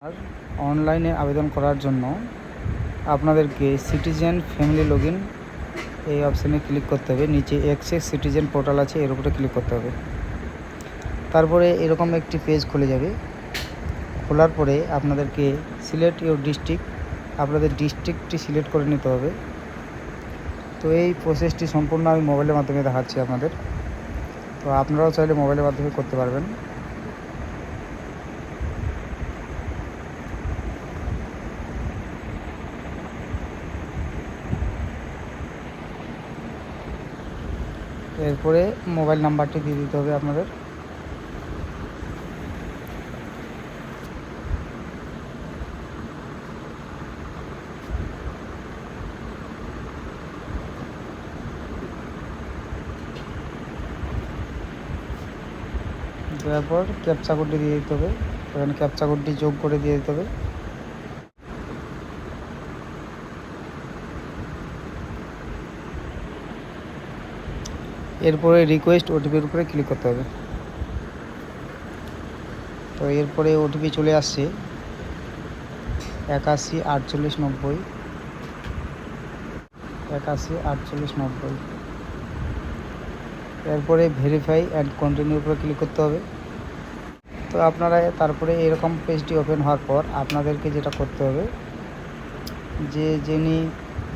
আর অনলাইনে আবেদন করার জন্য আপনাদেরকে সিটিজেন ফ্যামিলি লগইন এই অপশানে ক্লিক করতে হবে। নিচে অ্যাক্সেস সিটিজেন পোর্টাল আছে, এর উপরে ক্লিক করতে হবে। তারপরে এরকম একটি পেজ খুলে যাবে। খোলার পরে আপনাদেরকে সিলেক্ট ইউর ডিস্ট্রিক্ট, আপনাদের ডিস্ট্রিক্টটি সিলেক্ট করে নিতে হবে। তো এই প্রসেসটি সম্পূর্ণ আমি মোবাইলের মাধ্যমে দেখাচ্ছি আপনাদের, তো আপনারাও চাইলে মোবাইলের মাধ্যমে করতে পারবেন। এরপরে মোবাইল নাম্বারটি দিয়ে দিতে হবে আপনাদের। দেওয়ার পর ক্যাপচা কোডটি দিয়ে দিতে হবে, এখানে ক্যাপচা কোডটি যোগ করে দিয়ে দিতে হবে। এরপরে রিকোয়েস্ট ওটিপির উপরে ক্লিক করতে হবে। তো এরপরে ওটিপি চলে আসছে 81 48 90, 81 48 90। এরপরে ভেরিফাই অ্যান্ড কন্টিনিউর উপরে ক্লিক করতে হবে। তো আপনারা তারপরে এরকম পেজটি ওপেন হওয়ার পর আপনাদেরকে যেটা করতে হবে, যিনি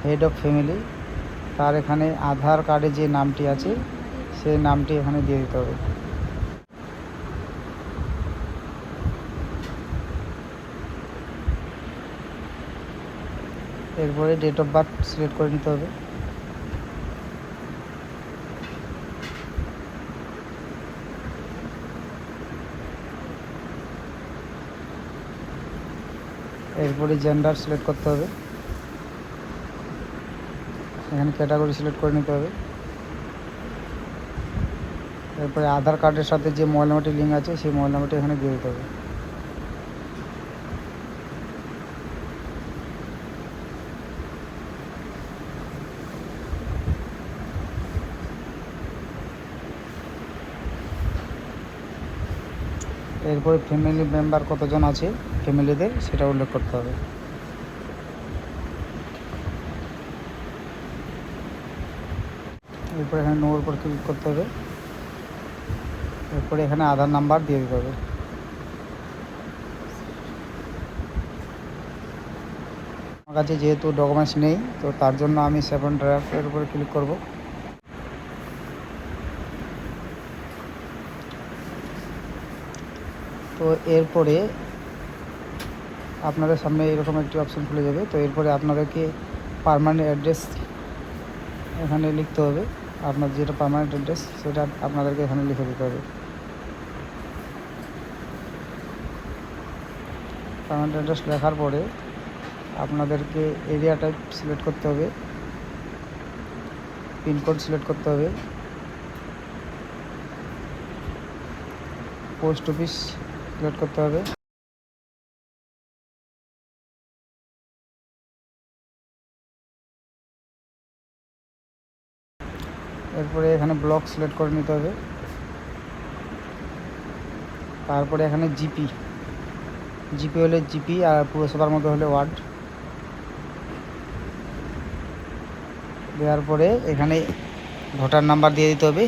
হেড অফ ফ্যামিলি তার এখানে আধার কার্ডে যে নামটি আছে সেই নামটি এখানে দিয়ে দিতে হবে। এরপরে ডেট অফ বার্থ সিলেক্ট করে নিতে হবে। এরপরে জেন্ডার সিলেক্ট করতে হবে, এখানে ক্যাটাগরি সিলেক্ট করে নিতে হবে। এরপরে আধার কার্ডের সাথে যে মোবাইল নাম্বারটি লিঙ্ক আছে সেই মোবাইল নাম্বারটি এখানে দিয়ে দিতে হবে। এরপরে ফ্যামিলি মেম্বার কতজন আছে ফ্যামিলিদের সেটা উল্লেখ করতে হবে। এরপরে এখানে নোর উপর ক্লিক করতে হবে। এরপরে এখানে আধার নাম্বার দিয়ে দিতে হবে। আমার কাছে যেহেতু ডকুমেন্টস নেই, তো তার জন্য আমি সেভ অন ড্রাফটের উপরে ক্লিক করব। তো এরপরে আপনাদের সামনে এরকম একটি অপশন খুলে যাবে। তো এরপরে আপনাদেরকে পার্মানেন্ট অ্যাড্রেস এখানে লিখতে হবে। আপনার যেটা পার্মানেন্ট অ্যাড্রেস সেটা আপনাদেরকে এখানে লিখে দিতে হবে। পার্মানেন্ট অ্যাড্রেস লেখার পরে আপনাদেরকে এরিয়া টাইপ সিলেক্ট করতে হবে, পিনকোড সিলেক্ট করতে হবে, পোস্ট অফিস সিলেক্ট করতে হবে। এরপরে এখানে ব্লক সিলেক্ট করে নিতে হবে। তারপরে এখানে জিপি হলে জিপি, আর পুরসভার মধ্যে হলে ওয়ার্ড। দেওয়ার পরে এখানে ভোটার নাম্বার দিয়ে দিতে হবে।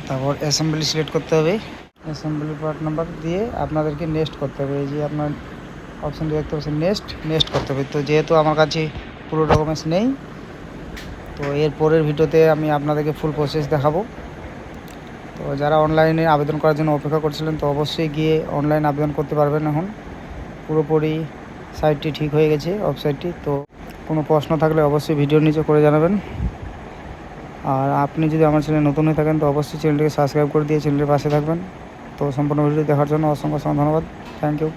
তারপর অ্যাসেম্বলি সিলেক্ট করতে হবে, অ্যাসেম্বলি পার্ট নাম্বার দিয়ে আপনাদেরকে নেক্সট করতে হবে। এই যে আপনার অপশান দেখতে পাচ্ছেন নেক্সট করতে হবে। তো যেহেতু আমার কাছে পুরো ডকুমেন্টস নেই, তো এর পরের ভিডিওতে আমি আপনাদেরকে ফুল প্রসেস দেখাবো। তো যারা অনলাইনে আবেদন করার জন্য অপেক্ষা করছিলেন, তো অবশ্যই গিয়ে অনলাইন আবেদন করতে পারবেন। এখন পুরোপুরি সাইটটি ঠিক হয়ে গেছে, ওয়েবসাইটটি। তো কোনো প্রশ্ন থাকলে অবশ্যই ভিডিওর নিচে করে জানাবেন। আর আপনি যদি আমার চ্যানেলে নতুন হয়ে থাকেন তো অবশ্যই চ্যানেলটিকে সাবস্ক্রাইব করে দিয়ে চ্যানেলের পাশে থাকবেন। তো সম্পূর্ণ ভিডিও দেখার জন্য অসংখ্য ধন্যবাদ। Thank you.